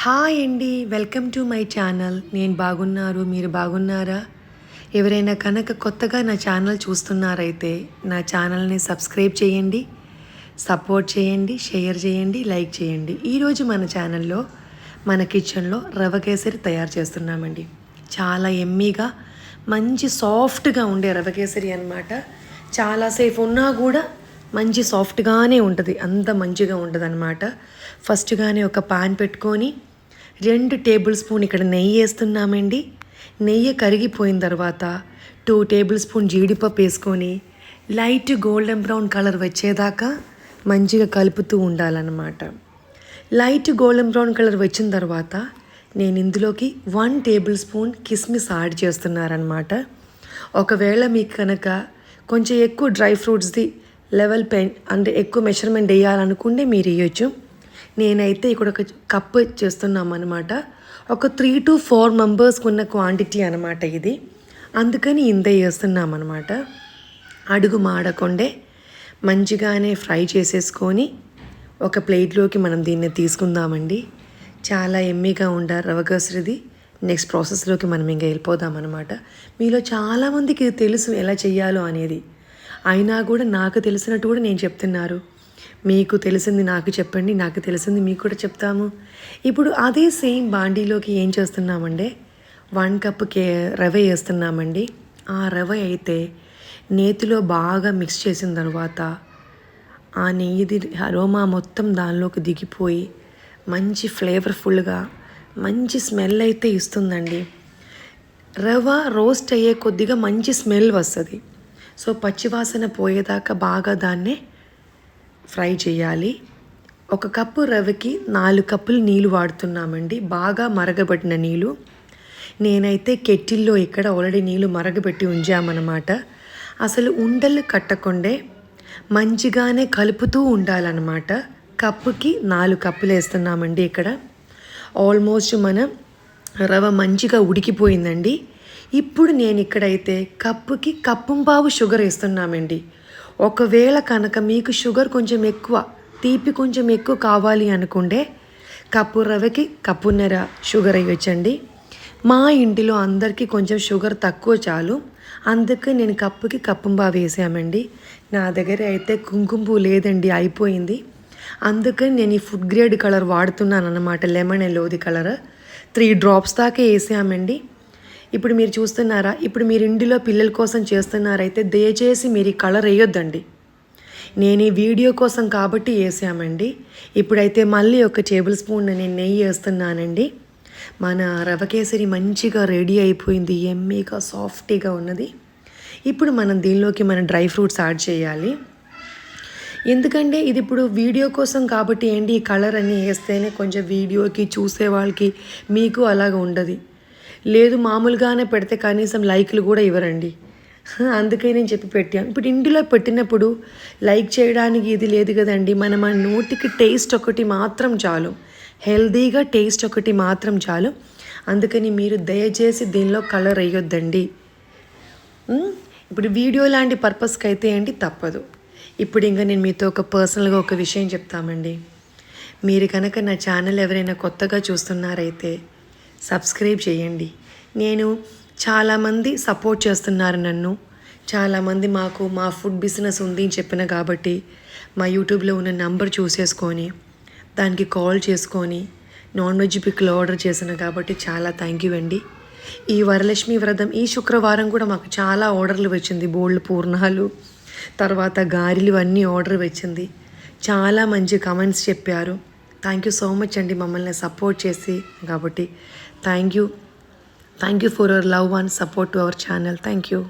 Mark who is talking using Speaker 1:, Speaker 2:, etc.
Speaker 1: Hi అండి, welcome to my channel. నేను బాగున్నారు, మీరు బాగున్నారా? ఎవరైనా కనుక కొత్తగా నా ఛానల్ చూస్తున్నారైతే నా ఛానల్ని సబ్స్క్రైబ్ చేయండి, సపోర్ట్ చేయండి, షేర్ చేయండి, లైక్ చేయండి. ఈరోజు మన ఛానల్లో మన కిచెన్లో రవ కేసరి తయారు చేస్తున్నామండి. చాలా ఎమ్మీగా మంచి సాఫ్ట్గా ఉండే రవ కేసరి అనమాట. చాలాసేపు ఉన్నా కూడా మంచి సాఫ్ట్గానే ఉంటుంది, అంత మంచిగా ఉంటుంది అనమాట. ఫస్ట్గానే ఒక పాన్ పెట్టుకొని 2 టేబుల్ స్పూన్ ఇక్కడ నెయ్యి వేస్తున్నామండి. నెయ్యి కరిగిపోయిన తర్వాత 2 టేబుల్ స్పూన్ జీడిపప్పు వేసుకొని లైట్ గోల్డెన్ బ్రౌన్ కలర్ వచ్చేదాకా మంచిగా కలుపుతూ ఉండాలన్నమాట. లైట్ గోల్డెన్ బ్రౌన్ కలర్ వచ్చిన తర్వాత నేను ఇందులోకి 1 టేబుల్ స్పూన్ కిస్మిస్ యాడ్ చేస్తున్నారనమాట. ఒకవేళ మీకు కనుక కొంచెం ఎక్కువ డ్రై ఫ్రూట్స్ది లెవెల్ అంటే ఎక్కువ మెజర్మెంట్ వేయాలనుకుంటే మీరు వేయచ్చు. నేనైతే ఇక్కడ ఒక కప్పు చేస్తున్నాం అనమాట. ఒక 3 to 4 మెంబర్స్కి ఉన్న క్వాంటిటీ అనమాట ఇది, అందుకని ఇంత వేస్తున్నాం అనమాట. అడుగు మాడకుండే మంచిగానే ఫ్రై చేసేసుకొని ఒక ప్లేట్లోకి మనం దీన్ని తీసుకుందామండి. చాలా ఎమ్మీగా ఉండాలి రవ కేసరిది. నెక్స్ట్ ప్రాసెస్లోకి మనం ఇంకా వెళ్ళిపోదాం అనమాట. మీలో చాలామందికి తెలుసు ఎలా చెయ్యాలో అనేది, అయినా కూడా నాకు తెలిసినట్టు కూడా నేను చెప్తున్నారు. మీకు తెలిసింది నాకు చెప్పండి, నాకు తెలిసింది మీకు కూడా చెప్తాము. ఇప్పుడు అదే సేమ్ బాండీలోకి ఏం చేస్తున్నామంటే 1 కప్ రవ వేస్తున్నామండి. ఆ రవ అయితే నేతిలో బాగా మిక్స్ చేసిన తర్వాత ఆ నెయ్యిది అరోమా మొత్తం దానిలోకి దిగిపోయి మంచి ఫ్లేవర్ఫుల్గా మంచి స్మెల్ అయితే ఇస్తుందండి. రవ రోస్ట్ అయ్యే కొద్దిగా మంచి స్మెల్ వస్తుంది. సో పచ్చివాసన పోయేదాకా బాగా దాన్నే ఫ్రై చేయాలి. 1 కప్పు రవకి 4 కప్పులు నీళ్ళు వాడుతున్నామండి, బాగా మరగబెట్టిన నీళ్ళు. నేనైతే కెటిల్లో ఇక్కడ ఆల్రెడీ నీళ్ళు మరగబెట్టి ఉంచామన్నమాట. అసలు ఉండలు కట్టకుండే మంచిగానే కలుపుతూ ఉండాలన్నమాట. కప్పుకి 4 కప్పులు వేస్తున్నామండి. ఇక్కడ ఆల్మోస్ట్ మన రవ మంచిగా ఉడికిపోయిందండి. ఇప్పుడు నేను ఇక్కడైతే కప్పుకి కప్పుంపావు షుగర్ వేస్తున్నామండి. ఒకవేళ కనుక మీకు షుగర్ కొంచెం ఎక్కువ, తీపి కొంచెం ఎక్కువ కావాలి అనుకుంటే కప్పు రవకి కప్పున్నర షుగర్ వేయొచ్చండి. మా ఇంటిలో అందరికీ కొంచెం షుగర్ తక్కువ చాలు, అందుకే నేను కప్పుకి కప్పుంపావు వేసామండి. నా దగ్గర అయితే కుంకుమ పువ్వు లేదండి, అయిపోయింది. అందుకని నేను ఈ ఫుడ్ గ్రేడ్ కలర్ వాడుతున్నాను అన్నమాట, లెమన్ ఎల్లోది కలర్. 3 డ్రాప్స్ దాకా వేసామండి. ఇప్పుడు మీరు చూస్తున్నారా, ఇప్పుడు మీరు ఇంటిలో పిల్లల కోసం చేస్తున్నారైతే దయచేసి మీరు ఈ కలర్ వేయొద్దండి. నేను ఈ వీడియో కోసం కాబట్టి వేసామండి. ఇప్పుడైతే మళ్ళీ 1 టేబుల్ స్పూన్ నేను నెయ్యి వేస్తున్నానండి. మన రవ కేసరి మంచిగా రెడీ అయిపోయింది, ఎమ్మీగా సాఫ్టీగా ఉన్నది. ఇప్పుడు మనం దీనిలోకి మన డ్రై ఫ్రూట్స్ యాడ్ చేయాలి. ఎందుకంటే ఇది ఇప్పుడు వీడియో కోసం కాబట్టి ఏంటి, ఈ కలర్ అన్నీ వేస్తేనే కొంచెం వీడియోకి చూసే వాళ్ళకి మీకు అలాగ ఉండదు. లేదు మామూలుగానే పెడితే కనీసం లైక్లు కూడా ఇవ్వరండి, అందుకే నేను చెప్పి పెట్టాను. ఇప్పుడు ఇంటిలో పెట్టినప్పుడు లైక్ చేయడానికి ఇది లేదు కదండి. మన నోటికి టేస్ట్ ఒకటి మాత్రం చాలు, హెల్దీగా టేస్ట్ ఒకటి మాత్రం చాలు. అందుకని మీరు దయచేసి దీనిలో కలర్ వేయొద్దండి. ఇప్పుడు వీడియో లాంటి పర్పస్కి అయితే ఏంటి తప్పదు. ఇప్పుడు ఇంకా నేను మీతో ఒక పర్సనల్గా ఒక విషయం చెప్తామండి. మీరు కనుక నా ఛానల్ ఎవరైనా కొత్తగా చూస్తున్నారైతే సబ్స్క్రైబ్ చేయండి. నేను చాలామంది సపోర్ట్ చేస్తున్నారు నన్ను, చాలామంది మాకు మా ఫుడ్ బిజినెస్ ఉంది అని చెప్పిన కాబట్టి మా యూట్యూబ్లో ఉన్న నంబర్ చూసేసుకొని దానికి కాల్ చేసుకొని నాన్ వెజ్ పిక్లు ఆర్డర్ చేసిన కాబట్టి చాలా థ్యాంక్ యూ అండి. ఈ వరలక్ష్మి వ్రతం ఈ శుక్రవారం కూడా మాకు చాలా ఆర్డర్లు వచ్చింది, బోల్డ్ పూర్ణాలు, తర్వాత గారెలు అన్నీ ఆర్డర్ వచ్చింది. చాలా మంచి కమెంట్స్ చెప్పారు. థ్యాంక్ యూ సో మచ్ అండి మమ్మల్ని సపోర్ట్ చేసి కాబట్టి. Thank you for your love and support to our channel. Thank you.